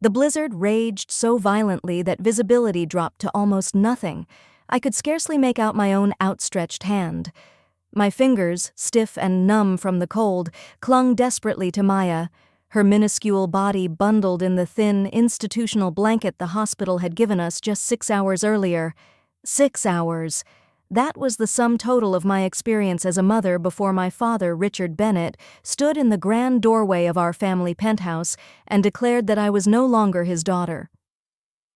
The blizzard raged so violently that visibility dropped to almost nothing. I could scarcely make out my own outstretched hand. My fingers, stiff and numb from the cold, clung desperately to Maya, her minuscule body bundled in the thin, institutional blanket the hospital had given us just 6 hours earlier. 6 hours. That was the sum total of my experience as a mother before my father, Richard Bennett, stood in the grand doorway of our family penthouse and declared that I was no longer his daughter.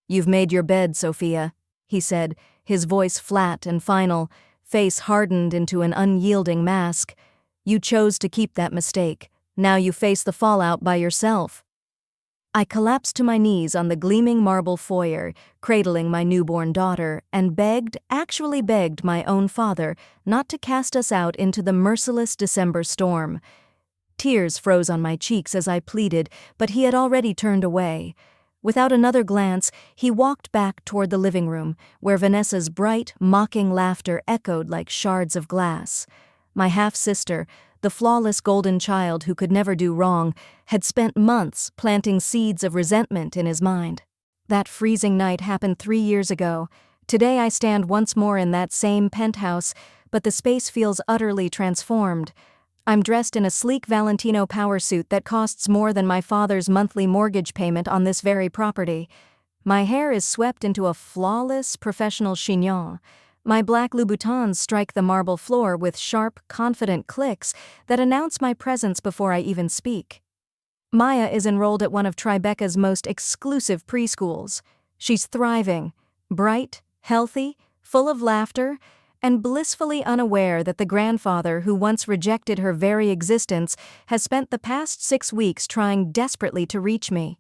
"You've made your bed, Sophia," he said, his voice flat and final, face hardened into an unyielding mask. "You chose to keep that mistake. Now you face the fallout by yourself." I collapsed to my knees on the gleaming marble foyer, cradling my newborn daughter, and actually begged my own father not to cast us out into the merciless December storm. Tears froze on my cheeks as I pleaded, but he had already turned away. Without another glance, he walked back toward the living room, where Vanessa's bright, mocking laughter echoed like shards of glass. My half-sister, the flawless golden child who could never do wrong, had spent months planting seeds of resentment in his mind. That freezing night happened 3 years ago. Today I stand once more in that same penthouse, but the space feels utterly transformed. I'm dressed in a sleek Valentino power suit that costs more than my father's monthly mortgage payment on this very property. My hair is swept into a flawless, professional chignon. My black Louboutins strike the marble floor with sharp, confident clicks that announce my presence before I even speak. Maya is enrolled at one of Tribeca's most exclusive preschools. She's thriving, bright, healthy, full of laughter, and blissfully unaware that the grandfather who once rejected her very existence has spent the past 6 weeks trying desperately to reach me.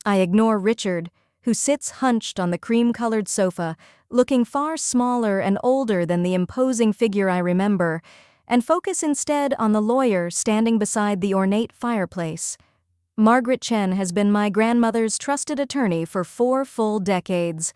I ignore Richard, who sits hunched on the cream-colored sofa, looking far smaller and older than the imposing figure I remember, and focus instead on the lawyer standing beside the ornate fireplace. Margaret Chen has been my grandmother's trusted attorney for 4 full decades.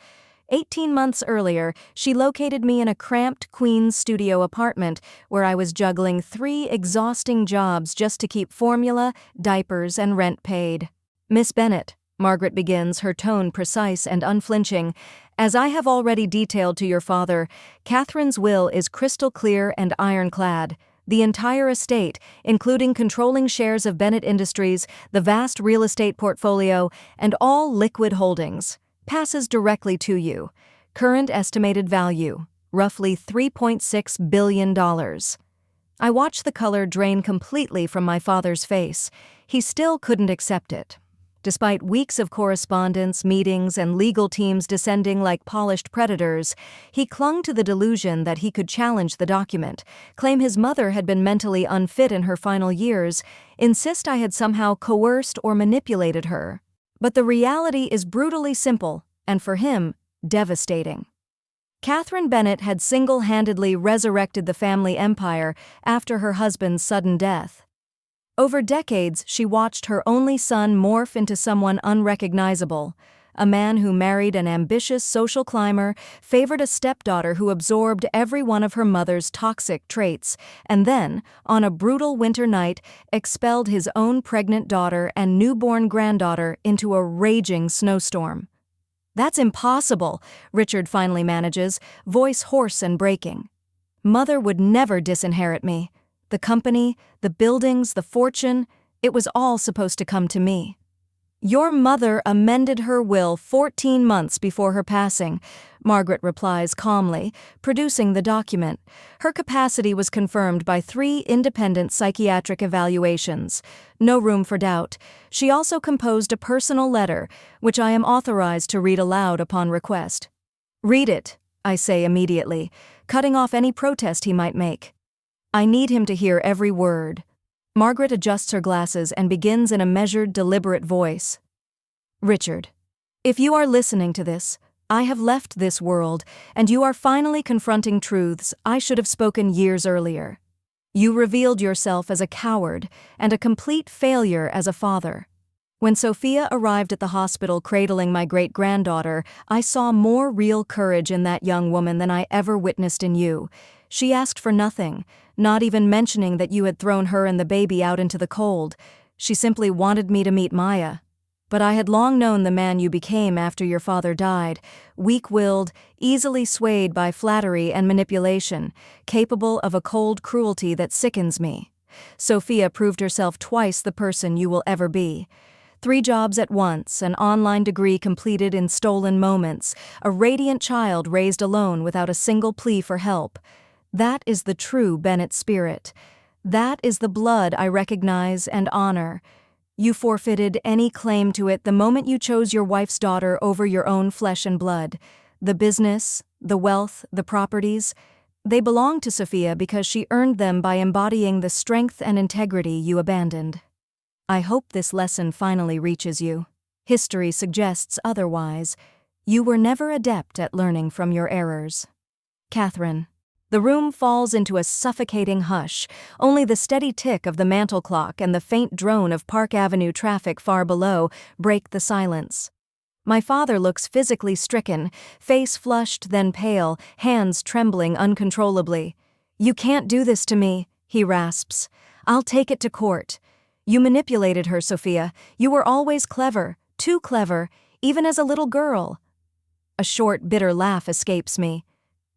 18 months earlier, she located me in a cramped Queens studio apartment where I was juggling 3 exhausting jobs just to keep formula, diapers, and rent paid. "Miss Bennett," Margaret begins, her tone precise and unflinching, "as I have already detailed to your father, Catherine's will is crystal clear and ironclad. The entire estate, including controlling shares of Bennett Industries, the vast real estate portfolio, and all liquid holdings, passes directly to you. Current estimated value, roughly $3.6 billion. I watched the color drain completely from my father's face. He still couldn't accept it. Despite weeks of correspondence, meetings, and legal teams descending like polished predators, he clung to the delusion that he could challenge the document, claim his mother had been mentally unfit in her final years, insist I had somehow coerced or manipulated her. But the reality is brutally simple, and for him, devastating. Catherine Bennett had single-handedly resurrected the family empire after her husband's sudden death. Over decades, she watched her only son morph into someone unrecognizable, a man who married an ambitious social climber, favored a stepdaughter who absorbed every one of her mother's toxic traits, and then, on a brutal winter night, expelled his own pregnant daughter and newborn granddaughter into a raging snowstorm. "That's impossible," Richard finally manages, voice hoarse and breaking. "Mother would never disinherit me. The company, the buildings, the fortune, it was all supposed to come to me." "Your mother amended her will 14 months before her passing," Margaret replies calmly, producing the document. Her capacity was confirmed by 3 independent psychiatric evaluations. No room for doubt. She also composed a personal letter, which I am authorized to read aloud upon request. "Read it," I say immediately, cutting off any protest he might make. I need him to hear every word. Margaret adjusts her glasses and begins in a measured, deliberate voice. "Richard, if you are listening to this, I have left this world, and you are finally confronting truths I should have spoken years earlier. You revealed yourself as a coward and a complete failure as a father. When Sophia arrived at the hospital cradling my great-granddaughter, I saw more real courage in that young woman than I ever witnessed in you. She asked for nothing, not even mentioning that you had thrown her and the baby out into the cold. She simply wanted me to meet Maya. But I had long known the man you became after your father died, weak-willed, easily swayed by flattery and manipulation, capable of a cold cruelty that sickens me. Sophia proved herself twice the person you will ever be. 3 jobs at once, an online degree completed in stolen moments, a radiant child raised alone without a single plea for help. That is the true Bennett spirit. That is the blood I recognize and honor. You forfeited any claim to it the moment you chose your wife's daughter over your own flesh and blood. The business, the wealth, the properties, they belonged to Sophia because she earned them by embodying the strength and integrity you abandoned. I hope this lesson finally reaches you. History suggests otherwise. You were never adept at learning from your errors. Catherine. The room falls into a suffocating hush. Only the steady tick of the mantel clock and the faint drone of Park Avenue traffic far below break the silence. My father looks physically stricken, face flushed then pale, hands trembling uncontrollably. "You can't do this to me," he rasps. "I'll take it to court. You manipulated her, Sophia. You were always clever, too clever, even as a little girl." A short, bitter laugh escapes me.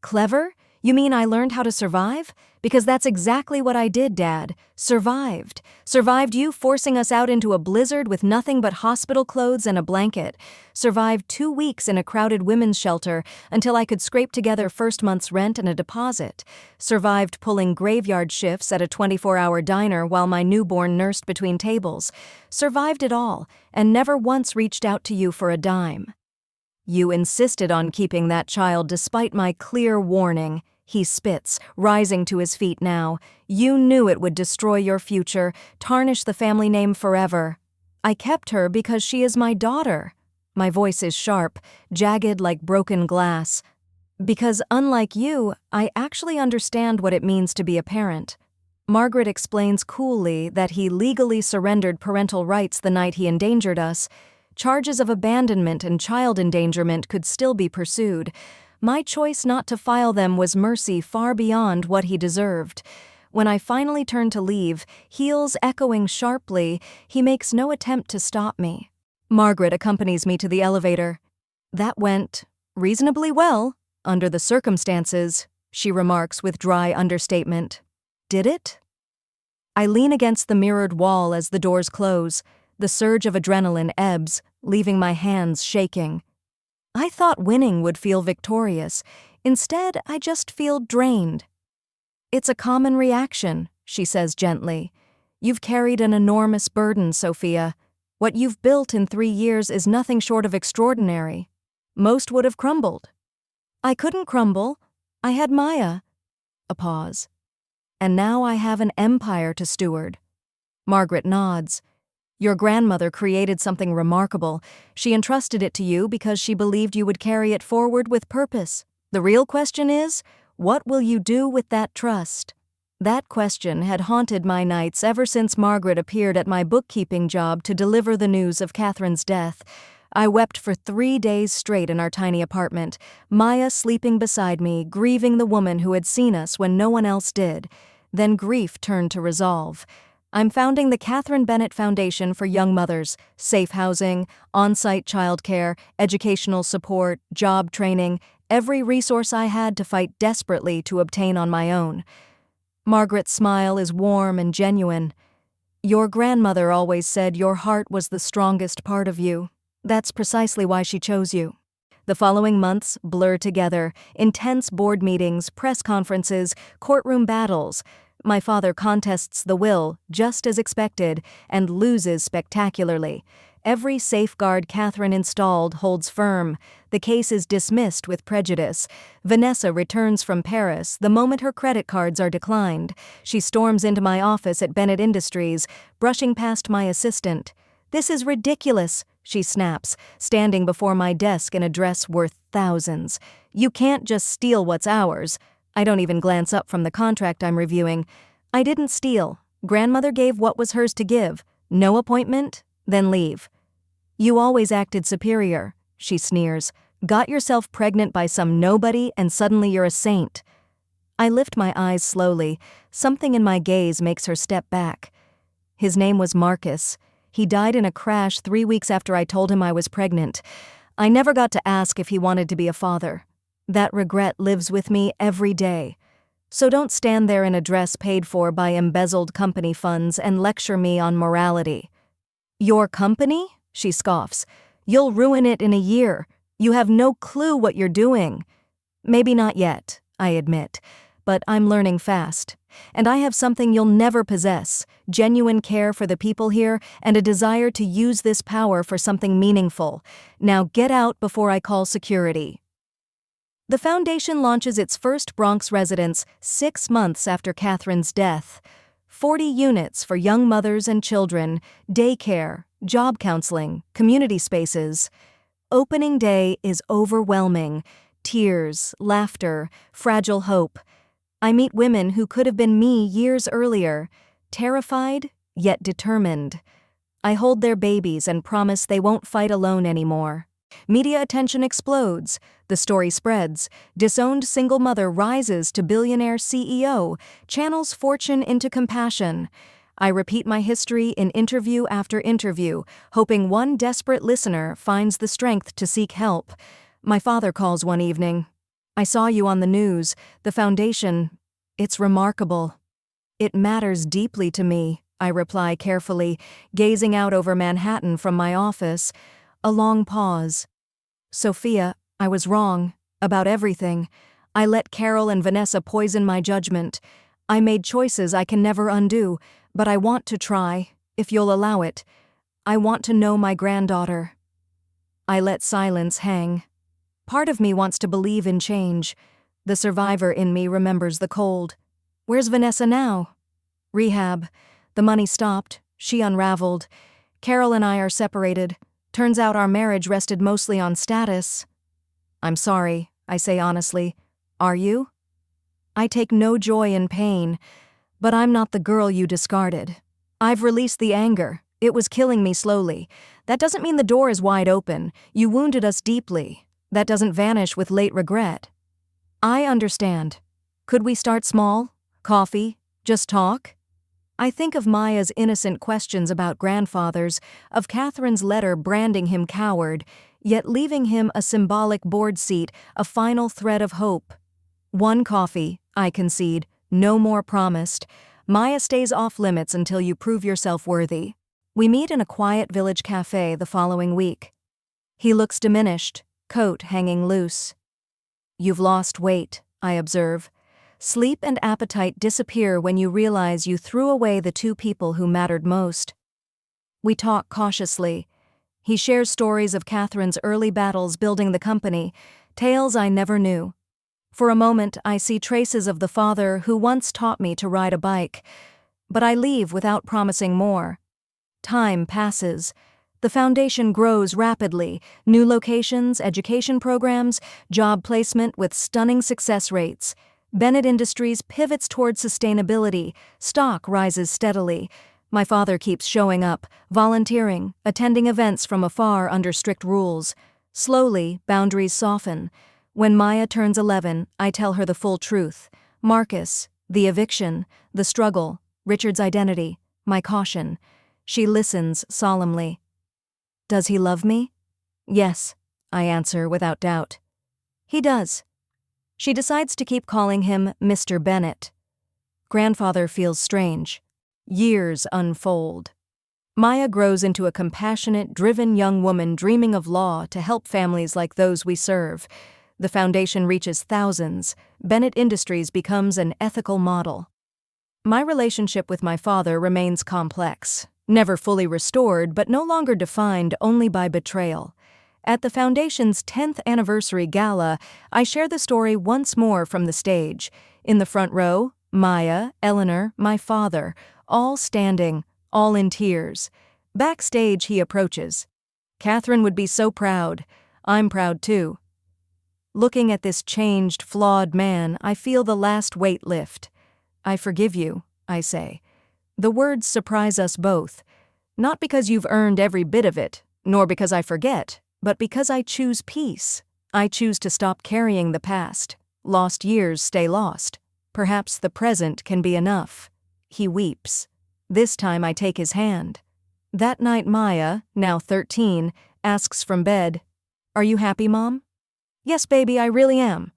"Clever? You mean I learned how to survive? Because that's exactly what I did, Dad. Survived. Survived you forcing us out into a blizzard with nothing but hospital clothes and a blanket. Survived 2 weeks in a crowded women's shelter until I could scrape together first month's rent and a deposit. Survived pulling graveyard shifts at a 24-hour diner while my newborn nursed between tables. Survived it all, and never once reached out to you for a dime. You insisted on keeping that child despite my clear warning." He spits, rising to his feet now. "You knew it would destroy your future, tarnish the family name forever. I kept her because she is my daughter." My voice is sharp, jagged like broken glass. "Because unlike you, I actually understand what it means to be a parent." Margaret explains coolly that he legally surrendered parental rights the night he endangered us. Charges of abandonment and child endangerment could still be pursued. My choice not to file them was mercy far beyond what he deserved. When I finally turn to leave, heels echoing sharply, he makes no attempt to stop me. Margaret accompanies me to the elevator. "That went reasonably well, under the circumstances," she remarks with dry understatement. "Did it?" I lean against the mirrored wall as the doors close. The surge of adrenaline ebbs, leaving my hands shaking. I thought winning would feel victorious. Instead, I just feel drained. "It's a common reaction," she says gently. "You've carried an enormous burden, Sophia. What you've built in 3 years is nothing short of extraordinary. Most would have crumbled." "I couldn't crumble. I had Maya." A pause. "And now I have an empire to steward." Margaret nods. "Your grandmother created something remarkable. She entrusted it to you because she believed you would carry it forward with purpose. The real question is, what will you do with that trust?" That question had haunted my nights ever since Margaret appeared at my bookkeeping job to deliver the news of Catherine's death. I wept for 3 days straight in our tiny apartment, Maya sleeping beside me, grieving the woman who had seen us when no one else did. Then grief turned to resolve. I'm founding the Catherine Bennett Foundation for Young Mothers, safe housing, on-site childcare, educational support, job training, every resource I had to fight desperately to obtain on my own. Margaret's smile is warm and genuine. "Your grandmother always said your heart was the strongest part of you. That's precisely why she chose you." The following months blur together, intense board meetings, press conferences, courtroom battles. My father contests the will, just as expected, and loses spectacularly. Every safeguard Catherine installed holds firm. The case is dismissed with prejudice. Vanessa returns from Paris the moment her credit cards are declined. She storms into my office at Bennett Industries, brushing past my assistant. "This is ridiculous," she snaps, standing before my desk in a dress worth thousands. "You can't just steal what's ours." I don't even glance up from the contract I'm reviewing. "I didn't steal. Grandmother gave what was hers to give. No appointment? Then leave." "You always acted superior," she sneers. "Got yourself pregnant by some nobody and suddenly you're a saint." I lift my eyes slowly. Something in my gaze makes her step back. "His name was Marcus. He died in a crash 3 weeks after I told him I was pregnant. I never got to ask if he wanted to be a father. That regret lives with me every day. So don't stand there in a dress paid for by embezzled company funds and lecture me on morality. Your company? She scoffs. You'll ruin it in a year. You have no clue what you're doing. Maybe not yet, I admit, but I'm learning fast. And I have something you'll never possess, genuine care for the people here and a desire to use this power for something meaningful. Now get out before I call security. The foundation launches its first Bronx residence 6 months after Catherine's death. 40 units for young mothers and children, daycare, job counseling, community spaces. Opening day is overwhelming. Tears, laughter, fragile hope. I meet women who could have been me years earlier, terrified yet determined. I hold their babies and promise they won't fight alone anymore. Media attention explodes. The story spreads. Disowned single mother rises to billionaire CEO, channels fortune into compassion. I repeat my history in interview after interview, hoping one desperate listener finds the strength to seek help. My father calls one evening. I saw you on the news, the foundation. It's remarkable. It matters deeply to me, I reply carefully, gazing out over Manhattan from my office. A long pause. Sophia, I was wrong. About everything. I let Carol and Vanessa poison my judgment. I made choices I can never undo, but I want to try, if you'll allow it. I want to know my granddaughter. I let silence hang. Part of me wants to believe in change. The survivor in me remembers the cold. Where's Vanessa now? Rehab. The money stopped. She unraveled. Carol and I are separated. Turns out our marriage rested mostly on status. I'm sorry, I say honestly. Are you? I take no joy in pain, but I'm not the girl you discarded. I've released the anger. It was killing me slowly. That doesn't mean the door is wide open. You wounded us deeply. That doesn't vanish with late regret. I understand. Could we start small? Coffee? Just talk? I think of Maya's innocent questions about grandfathers, of Catherine's letter branding him coward, yet leaving him a symbolic board seat, a final thread of hope. One coffee, I concede, no more promised. Maya stays off limits until you prove yourself worthy. We meet in a quiet village cafe the following week. He looks diminished, coat hanging loose. You've lost weight, I observe. Sleep and appetite disappear when you realize you threw away the two people who mattered most. We talk cautiously. He shares stories of Catherine's early battles building the company, tales I never knew. For a moment, I see traces of the father who once taught me to ride a bike, but I leave without promising more. Time passes. The foundation grows rapidly, new locations, education programs, job placement with stunning success rates. Bennett Industries pivots toward sustainability, stock rises steadily. My father keeps showing up, volunteering, attending events from afar under strict rules. Slowly, boundaries soften. When Maya turns 11, I tell her the full truth. Marcus, the eviction, the struggle, Richard's identity, my caution. She listens solemnly. Does he love me? Yes, I answer without doubt. He does. She decides to keep calling him Mr. Bennett. Grandfather feels strange. Years unfold. Maya grows into a compassionate, driven young woman dreaming of law to help families like those we serve. The foundation reaches thousands. Bennett Industries becomes an ethical model. My relationship with my father remains complex. Never fully restored, but no longer defined only by betrayal. At the Foundation's 10th anniversary gala, I share the story once more from the stage. In the front row, Maya, Eleanor, my father, all standing, all in tears. Backstage, he approaches. Catherine would be so proud. I'm proud too. Looking at this changed, flawed man, I feel the last weight lift. I forgive you, I say. The words surprise us both. Not because you've earned every bit of it, nor because I forget, but because I choose peace. I choose to stop carrying the past. Lost years stay lost. Perhaps the present can be enough. He weeps. This time I take his hand. That night Maya, now 13, asks from bed, "Are you happy, Mom?" "Yes, baby, I really am."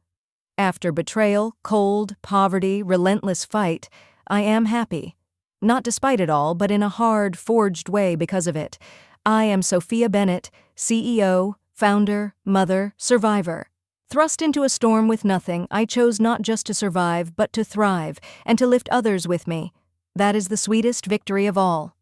After betrayal, cold, poverty, relentless fight, I am happy. Not despite it all, but in a hard, forged way because of it. I am Sophia Bennett, CEO, founder, mother, survivor. Thrust into a storm with nothing, I chose not just to survive, but to thrive, and to lift others with me. That is the sweetest victory of all.